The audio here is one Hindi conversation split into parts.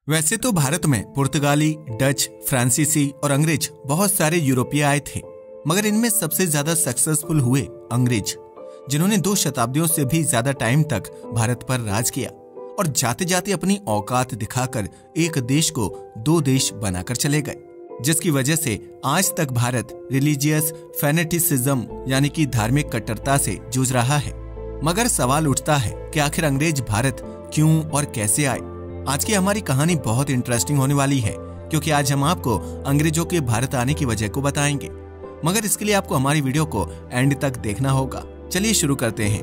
वैसे तो भारत में पुर्तगाली, डच, फ्रांसीसी और अंग्रेज बहुत सारे यूरोपीय आए थे, मगर इनमें सबसे ज्यादा सक्सेसफुल हुए अंग्रेज, जिन्होंने 2 शताब्दियों से भी ज्यादा टाइम तक भारत पर राज किया और जाते जाते अपनी औकात दिखाकर एक देश को 2 देश बनाकर चले गए, जिसकी वजह से आज तक भारत रिलीजियस फैनेटिसिज्म यानी कि धार्मिक कट्टरता से जूझ रहा है। मगर सवाल उठता है कि आखिर अंग्रेज भारत क्यों और कैसे आए। आज की हमारी कहानी बहुत इंटरेस्टिंग होने वाली है, क्योंकि आज हम आपको अंग्रेजों के भारत आने की वजह को बताएंगे, मगर इसके लिए आपको हमारी वीडियो को एंड तक देखना होगा। चलिए शुरू करते हैं।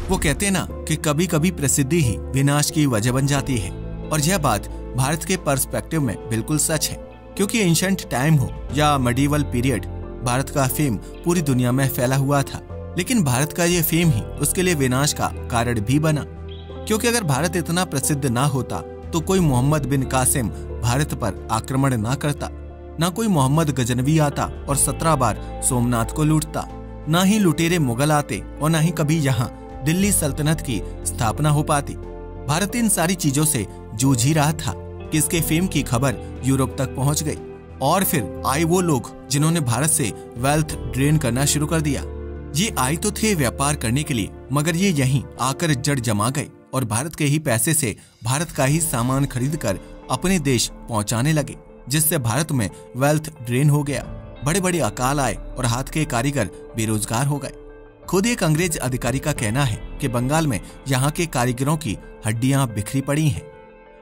वो कहते हैं ना कि कभी कभी प्रसिद्धि ही विनाश की वजह बन जाती है, और यह बात भारत के पर्सपेक्टिव में बिल्कुल सच है, क्योंकि एंशिएंट टाइम हो या मेडिवल पीरियड, भारत का फेम पूरी दुनिया में फैला हुआ था। लेकिन भारत का ये फेम ही उसके लिए विनाश का कारण भी बना, क्योंकि अगर भारत इतना प्रसिद्ध ना होता तो कोई मोहम्मद बिन कासिम भारत पर आक्रमण ना करता, ना कोई मोहम्मद गजनवी आता और 17 बार सोमनाथ को लूटता, ना ही लुटेरे मुगल आते और ना ही कभी यहाँ दिल्ली सल्तनत की स्थापना हो पाती। भारत इन सारी चीजों से जूझ ही रहा था कि इसके फेम की खबर यूरोप तक पहुंच गई, और फिर आए वो लोग जिन्होंने भारत से वेल्थ ड्रेन करना शुरू कर दिया। ये आए तो थे व्यापार करने के लिए, मगर ये यहीं आकर जड़ जमा गए और भारत के ही पैसे से भारत का ही सामान खरीदकर अपने देश पहुंचाने लगे, जिससे भारत में वेल्थ ड्रेन हो गया। बड़े बड़े अकाल आए और हाथ के कारीगर बेरोजगार हो गए। खुद एक अंग्रेज अधिकारी का कहना है कि बंगाल में यहाँ के कारीगरों की हड्डियां बिखरी पड़ी हैं।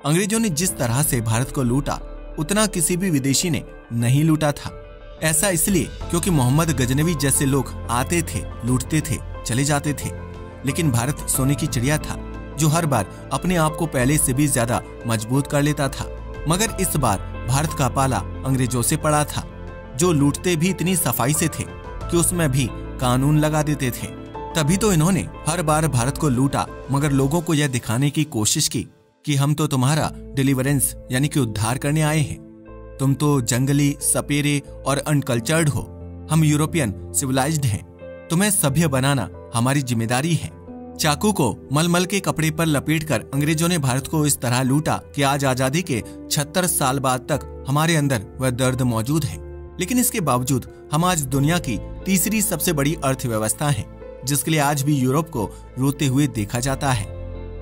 अंग्रेजों ने जिस तरह से भारत को लूटा, उतना किसी भी विदेशी ने नहीं लूटा था। ऐसा इसलिए क्योंकि मोहम्मद गजनवी जैसे लोग आते थे, लूटते थे, चले जाते थे, लेकिन भारत सोने की चिड़िया था जो हर बार अपने आप को पहले से भी ज्यादा मजबूत कर लेता था। मगर इस बार भारत का पाला अंग्रेजों से पड़ा था, जो लूटते भी इतनी सफाई से थे कि उसमें भी कानून लगा देते थे। तभी तो इन्होंने हर बार भारत को लूटा, मगर लोगों को यह दिखाने की कोशिश की कि हम तो तुम्हारा डिलीवरेंस यानी कि उद्धार करने आए हैं। तुम तो जंगली, सपेरे और अनकल्चर्ड हो, हम यूरोपियन सिविलाइज्ड हैं। तुम्हें सभ्य बनाना हमारी जिम्मेदारी है। चाकू को मलमल के कपड़े पर लपेटकर अंग्रेजों ने भारत को इस तरह लूटा कि आज आजादी के 76 साल बाद तक हमारे अंदर वह दर्द मौजूद है। लेकिन इसके बावजूद हम आज दुनिया की तीसरी सबसे बड़ी अर्थव्यवस्था हैं, जिसके लिए आज भी यूरोप को रोते हुए देखा जाता है।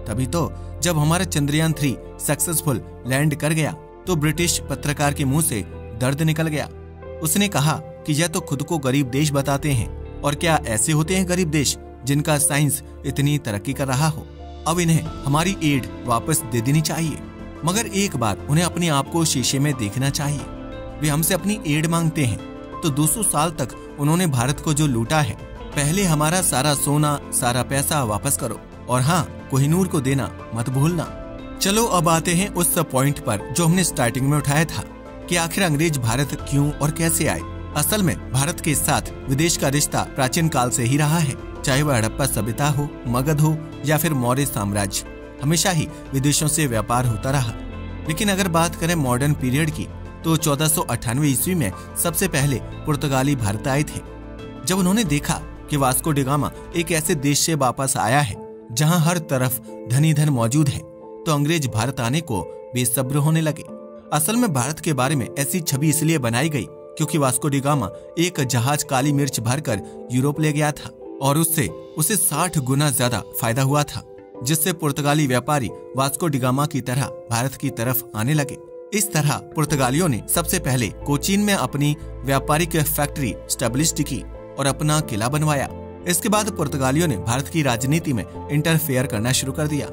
तभी तो जब हमारा चंद्रयान 3 सक्सेसफुल लैंड कर गया तो ब्रिटिश पत्रकार के मुंह से दर्द निकल गया। उसने कहा कि यह तो खुद को गरीब देश बताते हैं, और क्या ऐसे होते हैं गरीब देश जिनका साइंस इतनी तरक्की कर रहा हो। अब इन्हें हमारी एड वापस दे देनी चाहिए, मगर एक बार उन्हें अपने आप को शीशे में देखना चाहिए। वे हमसे अपनी एड मांगते हैं तो 200 साल तक उन्होंने भारत को जो लूटा है, पहले हमारा सारा सोना, सारा पैसा वापस करो, और हाँ, कोहिनूर को देना मत भूलना। चलो अब आते हैं उस पॉइंट पर जो हमने स्टार्टिंग में उठाया था कि आखिर अंग्रेज भारत क्यों और कैसे आए। असल में भारत के साथ विदेश का रिश्ता प्राचीन काल से ही रहा है, चाहे वह हड़प्पा सभ्यता हो, मगध हो या फिर मौर्य साम्राज्य, हमेशा ही विदेशों से व्यापार होता रहा। लेकिन अगर बात करें मॉडर्न पीरियड की, तो 1498 ईस्वी में सबसे पहले पुर्तगाली भारत आए थे। जब उन्होंने देखा कि वास्को डी गामा एक ऐसे देश से वापस आया है जहां हर तरफ धनी धन मौजूद है, तो अंग्रेज भारत आने को बेसब्र होने लगे। असल में भारत के बारे में ऐसी छवि इसलिए बनाई गई क्योंकि वास्को डी गामा एक जहाज काली मिर्च भरकर यूरोप ले गया था, और उससे उसे 60 गुना ज्यादा फायदा हुआ था, जिससे पुर्तगाली व्यापारी वास्को डी गामा की तरह भारत की तरफ आने लगे। इस तरह पुर्तगालियों ने सबसे पहले कोचीन में अपनी व्यापारिक फैक्ट्री स्टैब्लिश्ड की और अपना किला बनवाया। इसके बाद पुर्तगालियों ने भारत की राजनीति में इंटरफेयर करना शुरू कर दिया।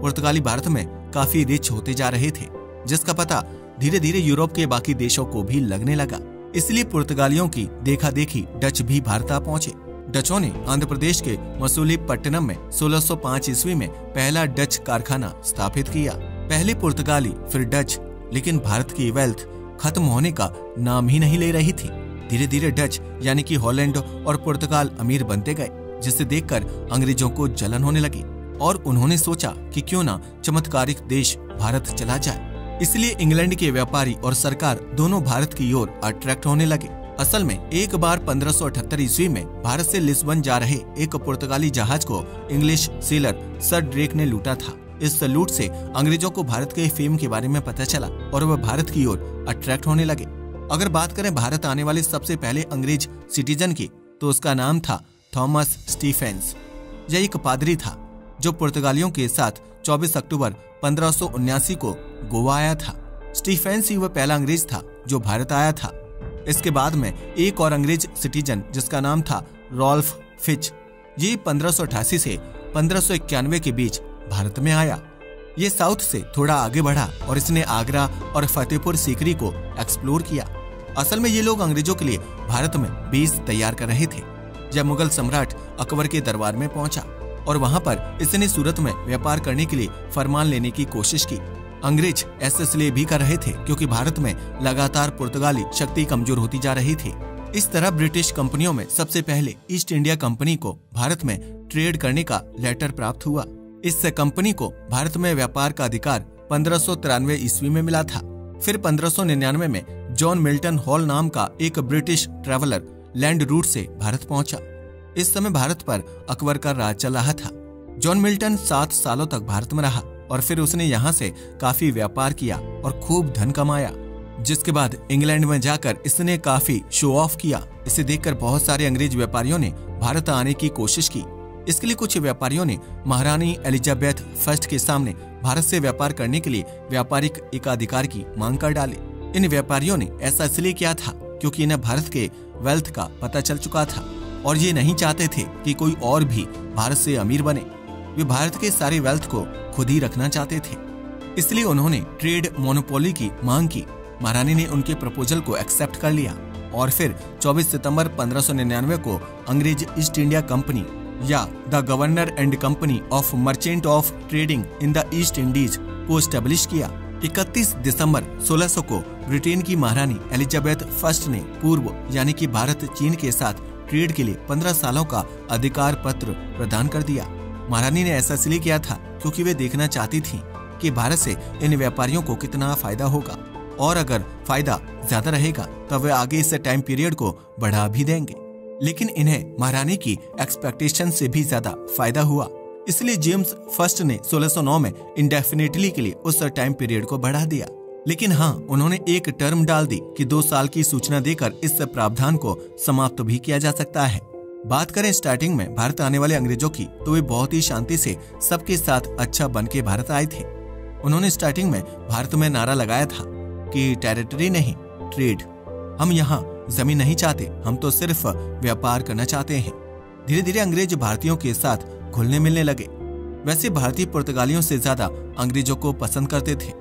पुर्तगाली भारत में काफी रिच होते जा रहे थे, जिसका पता धीरे धीरे यूरोप के बाकी देशों को भी लगने लगा। इसलिए पुर्तगालियों की देखा देखी डच भी भारत आ पहुंचे। डचों ने आंध्र प्रदेश के मसूलीपट्टनम में 1605 ईस्वी में पहला डच कारखाना स्थापित किया। पहले पुर्तगाली, फिर डच, लेकिन भारत की वेल्थ खत्म होने का नाम ही नहीं ले रही थी। धीरे धीरे डच यानी कि हॉलैंड और पुर्तगाल अमीर बनते गए, जिसे देखकर अंग्रेजों को जलन होने लगी, और उन्होंने सोचा कि क्यों ना चमत्कारिक देश भारत चला जाए। इसलिए इंग्लैंड के व्यापारी और सरकार दोनों भारत की ओर अट्रैक्ट होने लगे। असल में एक बार 1578 ईस्वी में भारत से लिस्बन जा रहे एक पुर्तगाली जहाज को इंग्लिश सेलर सर ड्रेक ने लूटा था। इस लूट से अंग्रेजों को भारत के फेम के बारे में पता चला और वह भारत की ओर अट्रैक्ट होने लगे। अगर बात करें भारत आने वाले सबसे पहले अंग्रेज सिटीजन की, तो उसका नाम था थॉमस स्टीफेंस। यह एक पादरी था जो पुर्तगालियों के साथ 24 अक्टूबर 1579 को गोवा आया था। स्टीफेंस ही वह पहला अंग्रेज था जो भारत आया था। इसके बाद में एक और अंग्रेज सिटीजन जिसका नाम था रॉल्फ फिच, ये 1588 से 1591 के बीच भारत में आया। ये साउथ से थोड़ा आगे बढ़ा और इसने आगरा और फतेहपुर सीकरी को एक्सप्लोर किया। असल में ये लोग अंग्रेजों के लिए भारत में बेस तैयार कर रहे थे। जब मुगल सम्राट अकबर के दरबार में पहुंचा और वहां पर इसने सूरत में व्यापार करने के लिए फरमान लेने की कोशिश की। अंग्रेज ऐसा इसलिए भी कर रहे थे क्योंकि भारत में लगातार पुर्तगाली शक्ति कमजोर होती जा रही थी। इस तरह ब्रिटिश कंपनियों में सबसे पहले ईस्ट इंडिया कंपनी को भारत में ट्रेड करने का लेटर प्राप्त हुआ। इस कंपनी को भारत में व्यापार का अधिकार 1593 ईस्वी में मिला था। फिर 1599 में जॉन मिल्टन हॉल नाम का एक ब्रिटिश ट्रैवलर लैंड रूट से भारत पहुंचा। इस समय भारत पर अकबर का राज चल रहा था। जॉन मिल्टन 7 सालों तक भारत में रहा और फिर उसने यहाँ से काफी व्यापार किया और खूब धन कमाया, जिसके बाद इंग्लैंड में जाकर इसने काफी शो ऑफ किया। इसे देखकर बहुत सारे अंग्रेज व्यापारियों ने भारत आने की कोशिश की। इसके लिए कुछ व्यापारियों ने महारानी एलिजाबेथ फर्स्ट के सामने भारत से व्यापार करने के लिए व्यापारिक एकाधिकार की मांग कर डाली। इन व्यापारियों ने ऐसा इसलिए किया था क्योंकि इन्हें भारत के वेल्थ का पता चल चुका था और ये नहीं चाहते थे कि कोई और भी भारत से अमीर बने। वे भारत के सारे वेल्थ को खुद ही रखना चाहते थे, इसलिए उन्होंने ट्रेड मोनोपोली की मांग की। महारानी ने उनके प्रपोजल को एक्सेप्ट कर लिया और फिर 24 सितंबर 1599 को अंग्रेज ईस्ट इंडिया कंपनी या the governor and company of merchant of trading in the east Indies को स्टैब्लिश किया। 31 दिसंबर 1600 को ब्रिटेन की महारानी एलिजाबेथ फर्स्ट ने पूर्व यानी कि भारत चीन के साथ ट्रेड के लिए 15 सालों का अधिकार पत्र प्रदान कर दिया। महारानी ने ऐसा इसलिए किया था क्योंकि वे देखना चाहती थीं कि भारत से इन व्यापारियों को कितना फायदा होगा और अगर फायदा ज्यादा रहेगा तब वे आगे इस टाइम पीरियड को बढ़ा भी देंगे। लेकिन इन्हें महारानी की एक्सपेक्टेशन से भी ज्यादा फायदा हुआ, इसलिए जेम्स फर्स्ट ने 1609 में इंडेफिनिटली के लिए उस टाइम पीरियड को बढ़ा दिया। लेकिन हाँ, उन्होंने एक टर्म डाल दी कि 2 साल की सूचना देकर इस प्रावधान को समाप्त भी किया जा सकता है। बात करें स्टार्टिंग में भारत आने वाले अंग्रेजों की, तो वे बहुत ही शांति से सबके साथ अच्छा बन के भारत आए थे। उन्होंने स्टार्टिंग में भारत में नारा लगाया था कि टेरिटरी नहीं, ट्रेड। हम यहाँ जमीन नहीं चाहते, हम तो सिर्फ व्यापार करना चाहते हैं। धीरे धीरे अंग्रेज भारतीयों के साथ घुलने मिलने लगे। वैसे भारतीय पुर्तगालियों से ज्यादा अंग्रेजों को पसंद करते थे।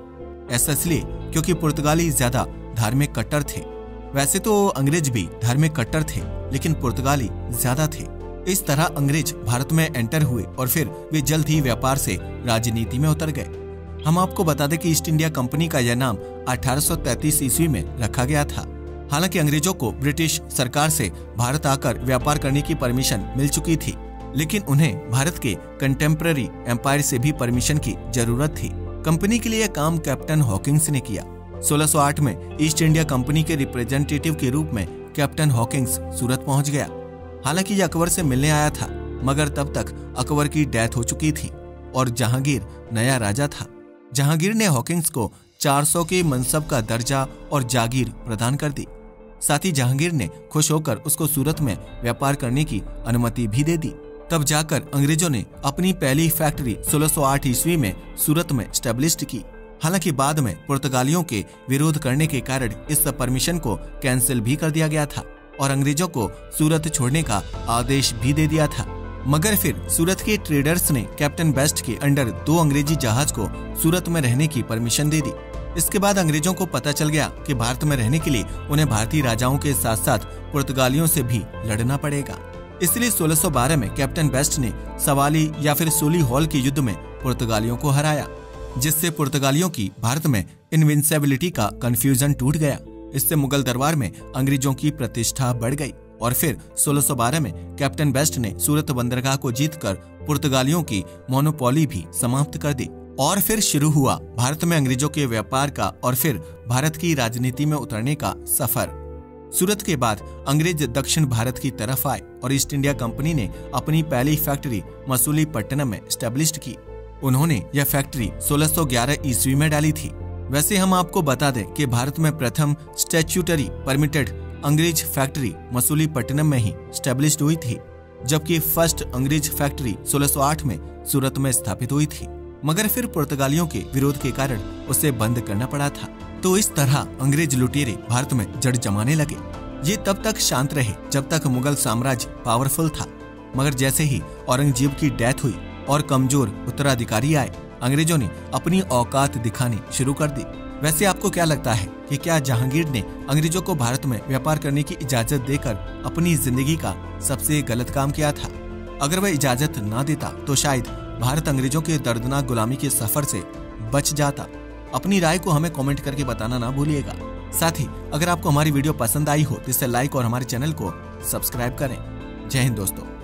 ऐसा इसलिए क्योंकि पुर्तगाली ज्यादा धार्मिक कट्टर थे। वैसे तो अंग्रेज भी धार्मिक कट्टर थे, लेकिन पुर्तगाली ज्यादा थे। इस तरह अंग्रेज भारत में एंटर हुए और फिर वे जल्द ही व्यापार से राजनीति में उतर गए। हम आपको बता दें कि ईस्ट इंडिया कंपनी का यह नाम 1833 ईस्वी में रखा गया था। हालांकि अंग्रेजों को ब्रिटिश सरकार से भारत आकर व्यापार करने की परमिशन मिल चुकी थी, लेकिन उन्हें भारत के कंटेम्पररी एम्पायर से भी परमिशन की जरूरत थी। कंपनी के लिए यह काम कैप्टन हॉकिंग्स ने किया। 1608 में ईस्ट इंडिया कंपनी के रिप्रेजेंटेटिव के रूप में कैप्टन हॉकिंग्स सूरत पहुंच गया। हालांकि यह अकबर से मिलने आया था, मगर तब तक अकबर की डेथ हो चुकी थी और जहांगीर नया राजा था। जहांगीर ने हॉकिंग्स को 400 के मनसब का दर्जा और जागीर प्रदान कर दी। साथ ही जहांगीर ने खुश होकर उसको सूरत में व्यापार करने की अनुमति भी दे दी। तब जाकर अंग्रेजों ने अपनी पहली फैक्ट्री 1608 ईस्वी में सूरत में स्टैब्लिश्ड की। हालांकि बाद में पुर्तगालियों के विरोध करने के कारण इस परमिशन को कैंसिल भी कर दिया गया था और अंग्रेजों को सूरत छोड़ने का आदेश भी दे दिया था। मगर फिर सूरत के ट्रेडर्स ने कैप्टन बेस्ट के अंडर 2 अंग्रेजी जहाज को सूरत में रहने की परमिशन दे दी। इसके बाद अंग्रेजों को पता चल गया कि भारत में रहने के लिए उन्हें भारतीय राजाओं के साथ साथ पुर्तगालियों से भी लड़ना पड़ेगा। इसलिए 1612 में कैप्टन बेस्ट ने सवाली या फिर सोली हॉल के युद्ध में पुर्तगालियों को हराया, जिससे पुर्तगालियों की भारत में इनविंसिबिलिटी का कंफ्यूजन टूट गया। इससे मुगल दरबार में अंग्रेजों की प्रतिष्ठा बढ़ गई और फिर 1612 में कैप्टन बेस्ट ने सूरत बंदरगाह को जीतकर पुर्तगालियों की मोनोपोली भी समाप्त कर दी। और फिर शुरू हुआ भारत में अंग्रेजों के व्यापार का और फिर भारत की राजनीति में उतरने का सफर। सूरत के बाद अंग्रेज दक्षिण भारत की तरफ आए और ईस्ट इंडिया कंपनी ने अपनी पहली फैक्ट्री मसूलीपट्टनम में स्टैब्लिश्ड की। उन्होंने यह फैक्ट्री 1611 ईस्वी में डाली थी। वैसे हम आपको बता दें कि भारत में प्रथम स्टैट्यूटरी परमिटेड अंग्रेज फैक्ट्री मसूलीपट्टनम में ही स्टैब्लिश्ड हुई थी, जबकि फर्स्ट अंग्रेज फैक्ट्री 1608 में सूरत में स्थापित हुई थी, मगर फिर पुर्तगालियों के विरोध के कारण उसे बंद करना पड़ा था। तो इस तरह अंग्रेज लुटेरे भारत में जड़ जमाने लगे। ये तब तक शांत रहे जब तक मुगल साम्राज्य पावरफुल था, मगर जैसे ही औरंगजेब की डेथ हुई और कमजोर उत्तराधिकारी आए, अंग्रेजों ने अपनी औकात दिखानी शुरू कर दी। वैसे आपको क्या लगता है कि क्या जहांगीर ने अंग्रेजों को भारत में व्यापार करने की इजाजत देकर अपनी जिंदगी का सबसे गलत काम किया था? अगर वह इजाजत ना देता तो शायद भारत अंग्रेजों के दर्दनाक गुलामी के सफर से बच जाता। अपनी राय को हमें कमेंट करके बताना ना भूलिएगा। साथ ही अगर आपको हमारी वीडियो पसंद आई हो तो इसे लाइक और हमारे चैनल को सब्सक्राइब करें। जय हिंद दोस्तों।